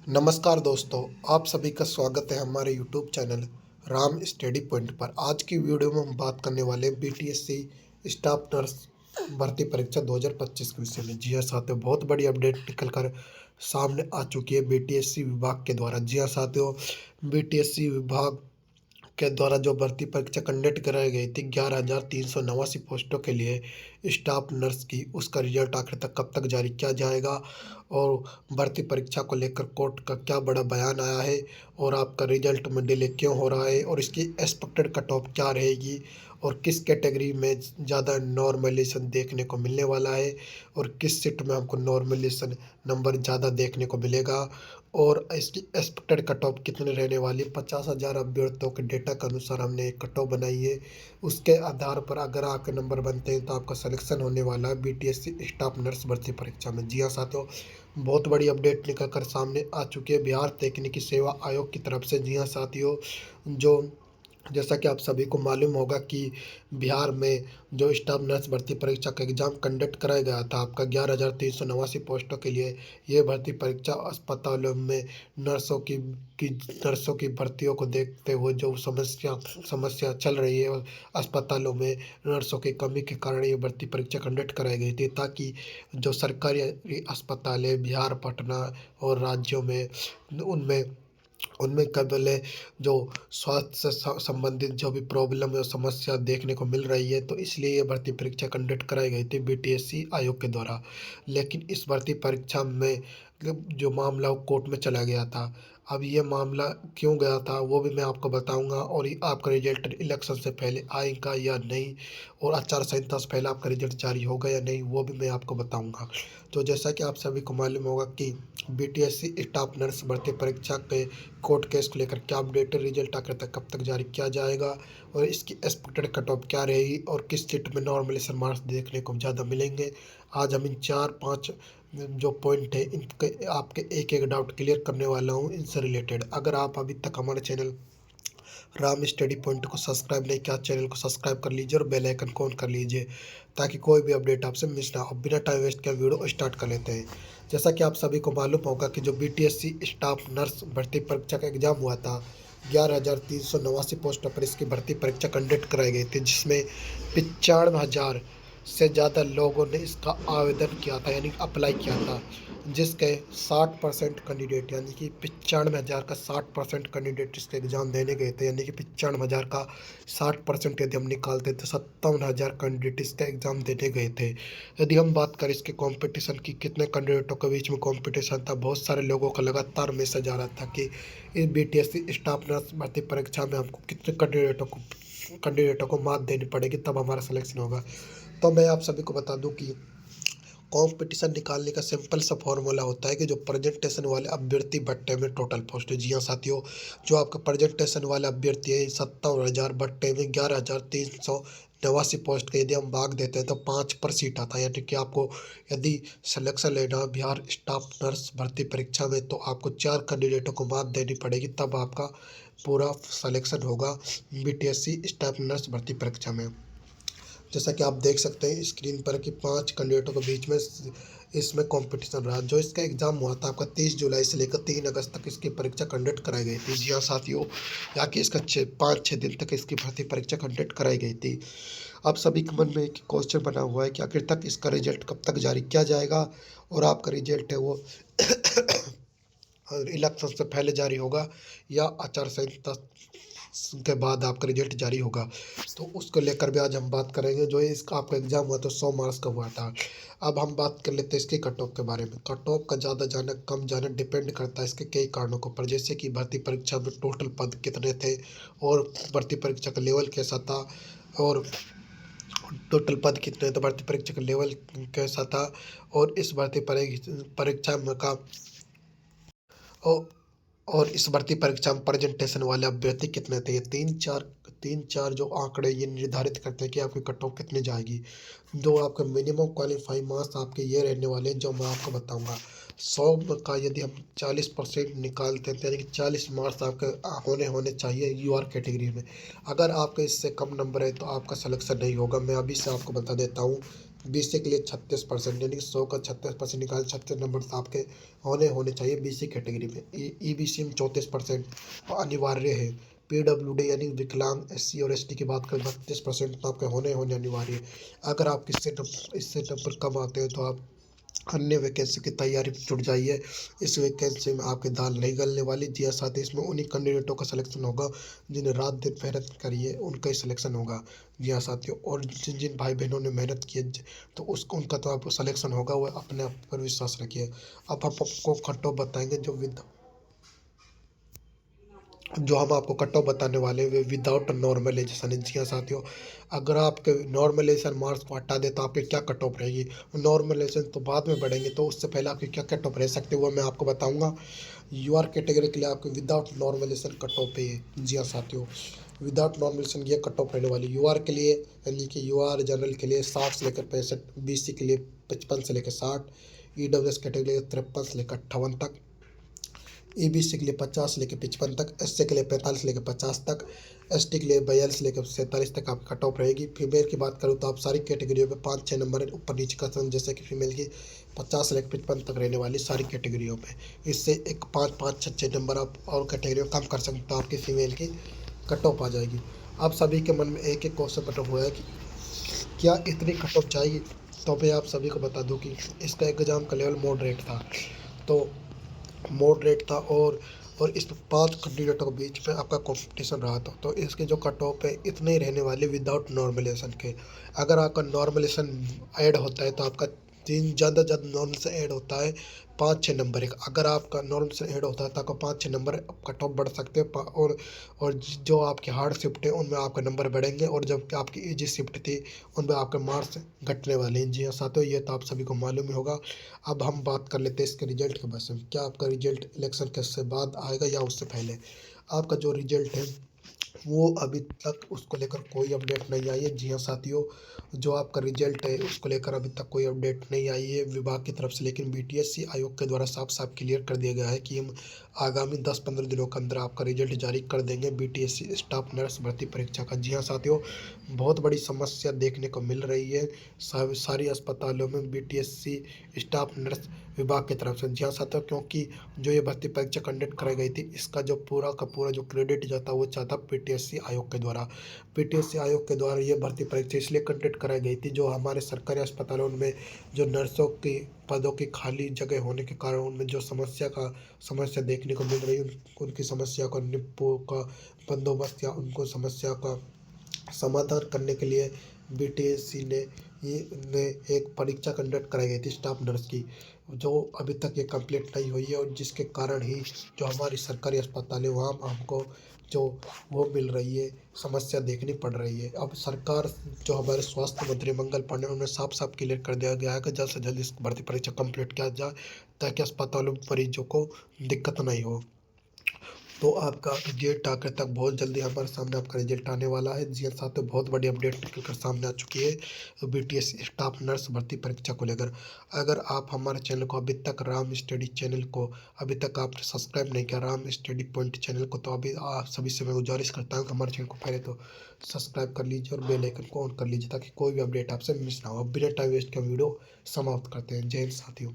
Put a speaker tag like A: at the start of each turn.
A: नमस्कार दोस्तों, आप सभी का स्वागत है हमारे YouTube channel Ram study point पर। आज की वीडियो में हम बात करने वाले हैं बीटीएससी स्टाफ नर्स भर्ती परीक्षा 2025 के विषय में। जी हाँ साथियों, बहुत बड़ी अपडेट निकल कर सामने आ चुकी है बीटीएससी विभाग के द्वारा। जी हाँ साथियों, बीटीएससी विभाग के द्वारा जो भर्ती परीक्षा कंडक्ट कराई गई थी 11,389 पोस्टों के लिए स्टाफ नर्स की, उसका रिजल्ट आखिर तक कब तक जारी किया जाएगा और भर्ती परीक्षा को लेकर कोर्ट का क्या बड़ा बयान आया है और आपका रिजल्ट में डिले क्यों हो रहा है और इसकी एक्सपेक्टेड कट ऑफ क्या रहेगी और किस कैटेगरी में ज़्यादा नॉर्मलाइजेशन देखने को मिलने वाला है और किस सीट में हमको नॉर्मलाइजेशन नंबर ज़्यादा देखने को मिलेगा और इसकी एक्सपेक्टेड कट ऑफ कितनी रहने वाली है। 50,000 अभ्यर्थियों के डेटा के अनुसार हमने एक कट ऑफ बनाई है। उसके आधार पर अगर आपके नंबर बनते हैं तो आपका सिलेक्शन होने वाला है बीटीएससी स्टाफ नर्स भर्ती परीक्षा में। जी हाँ साथियों, बहुत बड़ी अपडेट निकल कर सामने आ चुकी है बिहार तकनीकी सेवा आयोग की तरफ से। जी हाँ साथियों, जो जैसा कि आप सभी को मालूम होगा कि बिहार में जो स्टाफ नर्स भर्ती परीक्षा का एग्ज़ाम कंडक्ट कराया गया था आपका 11,389 पोस्टों के लिए। ये भर्ती परीक्षा अस्पतालों में की नर्सों की भर्तियों को देखते हुए जो समस्या चल रही है और अस्पतालों में नर्सों की कमी के कारण ये भर्ती परीक्षा कंडक्ट कराई गई थी, ताकि जो सरकारी अस्पताल है बिहार, पटना और राज्यों में उनमें उनमें केवल जो स्वास्थ्य से संबंधित जो भी प्रॉब्लम है, समस्या देखने को मिल रही है, तो इसलिए ये भर्ती परीक्षा कंडक्ट कराई गई थी बीटीएससी आयोग के द्वारा। लेकिन इस भर्ती परीक्षा में जो मामला वो कोर्ट में चला गया था। अब ये मामला क्यों गया था वो भी मैं आपको बताऊंगा और ये आपका रिजल्ट इलेक्शन से पहले आएगा या नहीं और आचार संहिता से पहले आपका रिजल्ट जारी होगा या नहीं वो भी मैं आपको बताऊंगा। तो जैसा कि आप सभी को मालूम होगा कि बीटीएससी स्टाफ नर्स भर्ती परीक्षा के कोर्ट केस को लेकर क्या अपडेट है, रिजल्ट आखिर तक कब तक जारी किया जाएगा और इसकी एक्सपेक्टेड कट ऑफ क्या रहेगी और किस सीट में नॉर्मलाइजेशन मार्क्स देखने को ज़्यादा मिलेंगे। आज हम इन 4-5 जो पॉइंट है इनके आपके एक एक डाउट क्लियर करने वाला हूँ इनसे रिलेटेड। अगर आप अभी तक हमारे चैनल राम स्टडी पॉइंट को सब्सक्राइब नहीं किया, चैनल को सब्सक्राइब कर लीजिए और बेल आइकन को ऑन कर लीजिए ताकि कोई भी अपडेट आपसे मिस ना हो। बिना टाइम वेस्ट किए वीडियो स्टार्ट कर लेते हैं। जैसा कि आप सभी को मालूम होगा कि जो बीटीएससी स्टाफ नर्स भर्ती परीक्षा का एग्जाम हुआ था 11,389 पोस्टों पर इसकी भर्ती परीक्षा कंडक्ट कराई गई थी, जिसमें 95,000 से ज़्यादा लोगों ने इसका आवेदन किया था यानी अप्लाई किया था, जिसके 60% कैंडिडेट यानी कि 95,000 का 60% कैंडिडेट इसका एग्ज़ाम देने गए थे। यानी कि 95,000 का 60% यदि हम निकालते तो 57,000 कैंडिडेट इसका एग्ज़ाम देने गए थे। यदि हम बात करें इसके कंपटीशन की, कितने कैंडिडेटों के बीच में कंपटीशन था, बहुत सारे लोगों का लगातार मैसेज आ रहा था कि इस बीटीएससी स्टाफ नर्स भर्ती परीक्षा में हमको कितने कैंडिडेटों को मात देनी पड़ेगी तब हमारा सिलेक्शन होगा। तो मैं आप सभी को बता दूं कि कंपटीशन निकालने का सिंपल सा फॉर्मूला होता है कि जो प्रेजेंटेशन वाले अभ्यर्थी भट्टे में टोटल पोस्ट है। जी हाँ साथियों, जो आपका प्रेजेंटेशन वाले अभ्यर्थी है 57,000 भट्टे में 11,389 पोस्ट के यदि हम भाग देते हैं तो 5 पर सीट आता है। यानी कि आपको यदि सिलेक्शन लेना है बिहार स्टाफ नर्स भर्ती परीक्षा में तो आपको 4 कैंडिडेटों को मात देनी पड़ेगी, तब आपका पूरा सिलेक्शन होगा बीटीएससी स्टाफ नर्स भर्ती परीक्षा में। जैसा कि आप देख सकते हैं स्क्रीन पर कि 5 कैंडिडेटों के बीच में इसमें कंपटीशन रहा। जो इसका एग्ज़ाम हुआ था आपका 30 जुलाई से लेकर 3 अगस्त तक इसकी परीक्षा कंडक्ट कराई गई थी। जी हाँ साथियों, यहाँ की इसका 5-6 दिन तक इसकी भर्ती परीक्षा कंडक्ट कराई गई थी। आप सभी के मन में एक क्वेश्चन बना हुआ है कि आखिर तक इसका रिजल्ट कब तक जारी किया जाएगा और आपका रिजल्ट है वो इलेक्शन से पहले जारी होगा या आचार संहिता के बाद आपका रिजल्ट जारी होगा। तो उसको लेकर भी आज हम बात करेंगे। जो है इसका आपका एग्जाम हुआ तो 100 मार्क्स का हुआ था। अब हम बात कर लेते हैं इसके कट ऑफ के बारे में। कट ऑफ का ज़्यादा जाना कम जाना डिपेंड करता है इसके कई कारणों के ऊपर, जैसे कि भर्ती परीक्षा में टोटल पद कितने थे और भर्ती परीक्षा का लेवल कैसा था और टोटल पद कितने तो भर्ती परीक्षा का लेवल कैसा था और इस भर्ती परीक्षा में का और और इस भर्ती परीक्षा में प्रेजेंटेशन वाले अभ्यर्थी कितने थे। ये तीन चार जो आंकड़े ये निर्धारित करते हैं कि आपकी कट ऑफ कितनी जाएगी। जो आपके मिनिमम क्वालिफाइंग मार्क्स आपके ये रहने वाले हैं जो मैं आपको बताऊंगा। 100 का यदि हम 40% निकालते हैं तो यानी कि 40 मार्क्स आपके होने चाहिए यूआर कैटेगरी में। अगर आपके इससे कम नंबर है तो आपका सिलेक्शन नहीं होगा। मैं अभी से आपको बता देता हूँ बीसी के लिए 36%, यानी कि 100 का 36% निकाल 36 नंबर आपके होने चाहिए बीसी कैटेगरी में। ईबीसी में 34% अनिवार्य है। पीडब्ल्यूडी यानी विकलांग, एससी और एसटी की बात करें 32% तो आपके होने अनिवार्य है। अगर आप इससे नंबर कम आते हैं तो आप अन्य वैकेंसी की तैयारी में जुट जाइए। इस वैकेंसी में आपकी दाल नहीं गलने वाली। जी हाँ साथ ही इसमें उन्हीं कैंडिडेटों का सिलेक्शन होगा जिन्हें रात दिन मेहनत करी है, उनका ही सिलेक्शन होगा। जी हाँ साथियों, और जिन जिन भाई बहनों ने मेहनत की है तो उसको उनका तो आपको सिलेक्शन होगा। वो अपने आप पर विश्वास रखिए। अब हम आपको कट ऑफ बताएंगे जो हम आपको कट ऑफ बताने वाले हैं वे विदाउट नॉर्मलाइजेशन है। जी हाँ साथियों, अगर आपके नॉर्मलाइजेशन मार्क्स को हटा दे तो आपकी क्या कट ऑफ रहेगी। नॉर्मलाइजेशन तो बाद में बढ़ेंगे, तो उससे पहले आपकी क्या कट ऑफ रह सकते हैं वो मैं आपको बताऊंगा। यूआर कैटेगरी के लिए आपके विदाउट नॉर्मलाइजेशन कट ऑफ है। जी हाँ साथियों, विदाउट नॉर्मलाइजेशन ये कट ऑफ रहने वाली यूआर के लिए, यानी कि यूआर जनरल के लिए 60 से लेकर 65, बीसी के लिए 55 से लेकर 60, ईडब्ल्यूएस कैटेगरी 53 से लेकर 58 तक, ईबीसी के लिए 50 से लेकर 55 तक, एससी के लिए 45 से लेकर 50 तक, एसटी के लिए 42 से लेकर 47 तक आपकी कट ऑफ रहेगी। फीमेल की बात करूँ तो आप सारी कैटेगरियों में 5-6 नंबर ऊपर नीचे कर सकते हैं, जैसे कि फीमेल की 50 से लेकर 55 तक रहने वाली सारी कैटेगरियों में। इससे एक 5-5, 6-6 नंबर आप और कैटेगरी में कम कर सकते हैं तो आपकी फीमेल की कट ऑफ आ जाएगी। आप सभी के मन में एक एक क्वेश्चन बटा हुआ है कि क्या इतनी कट ऑफ चाहिए। तो मैं आप सभी को बता दूं कि इसका एग्ज़ाम का लेवल मॉडरेट था। तो मॉडरेट था और इस 5 कैंडिडेटों के बीच में आपका कंपटीशन रहा था। तो इसके जो कट ऑफ है इतने ही रहने वाले विदाउट नॉर्मलाइजेशन के। अगर आपका नॉर्मलाइजेशन ऐड होता है तो आपका ज़्यादा नॉर्मलाइजेशन ऐड होता है 5-6 नंबर एक। अगर आपका नॉर्मलाइजेशन ऐड होता है तो आपका 5-6 नंबर कट ऑफ बढ़ सकते हैं। और जो आपकी हार्ड शिफ्ट है उनमें आपके नंबर बढ़ेंगे, और जब आपकी ईजी शिफ्ट थी उनमें आपके मार्क्स घटने वाले हैं। जी हाँ साथियों, ये तो आप सभी को मालूम ही होगा। अब हम बात कर लेते हैं इसके रिजल्ट के बारे में। क्या आपका रिजल्ट इलेक्शन के से बाद आएगा या उससे पहले। आपका जो रिजल्ट है वो अभी तक उसको लेकर कोई अपडेट नहीं आई है। जी हाँ साथियों, जो आपका रिजल्ट है उसको लेकर अभी तक कोई अपडेट नहीं आई है विभाग की तरफ से, लेकिन बीटीएससी आयोग के द्वारा साफ साफ क्लियर कर दिया गया है कि हम आगामी 10-15 दिनों के अंदर आपका रिजल्ट जारी कर देंगे बीटीएससी स्टाफ नर्स भर्ती परीक्षा का। जी हाँ साथियों, बहुत बड़ी समस्या देखने को मिल रही है सारी अस्पतालों में बीटीएससी स्टाफ नर्स विभाग की तरफ से। जी हाँ साथियों, क्योंकि जो ये भर्ती परीक्षा कंडक्ट कराई गई थी इसका जो पूरा का पूरा जो क्रेडिट जाता है वो चाहता पीटीएससी आयोग के द्वारा। पीटीएससी आयोग के द्वारा ये भर्ती परीक्षा इसलिए कंडक्ट कराई गई थी, जो हमारे सरकारी अस्पतालों में जो नर्सों की पदों की खाली जगह होने के कारण उनमें जो समस्या देखने को मिल रही है, उनकी समस्या का निपो का बंदोबस्त या उनको समस्या का समाधान करने के लिए बीटीएससी ने एक परीक्षा कंडक्ट कराई गई थी स्टाफ नर्स की, जो अभी तक ये कंप्लीट नहीं हुई है, और जिसके कारण ही जो हमारी सरकारी अस्पताल है वहाँ हमको जो वो मिल रही है, समस्या देखनी पड़ रही है। अब सरकार जो हमारे स्वास्थ्य मंत्री मंगल पांडे उन्होंने साफ साफ क्लियर कर दिया गया है कि जल्द से जल्द इस भर्ती परीक्षा कंप्लीट किया जाए ताकि अस्पतालों में मरीजों को दिक्कत नहीं हो। तो आपका रिजल्ट आकर तक बहुत जल्दी हमारे सामने आपका रिजल्ट आने वाला है। जी हाँ साथियों, बहुत बड़ी अपडेट निकल कर सामने आ चुकी है बीटीएस स्टाफ नर्स भर्ती परीक्षा को लेकर। अगर आप हमारे चैनल को अभी तक राम स्टडी चैनल को अभी तक आपने सब्सक्राइब नहीं किया राम स्टडी पॉइंट चैनल को, तो अभी आप सभी से मैं गुजारिश करता हूँ कि हमारे चैनल को पहले तो सब्सक्राइब कर लीजिए और बेल आइकन को ऑन कर लीजिए ताकि कोई भी अपडेट आपसे मिस ना हो। बिना टाइम वेस्ट का वीडियो समाप्त करते हैं। जय हिंद साथियों।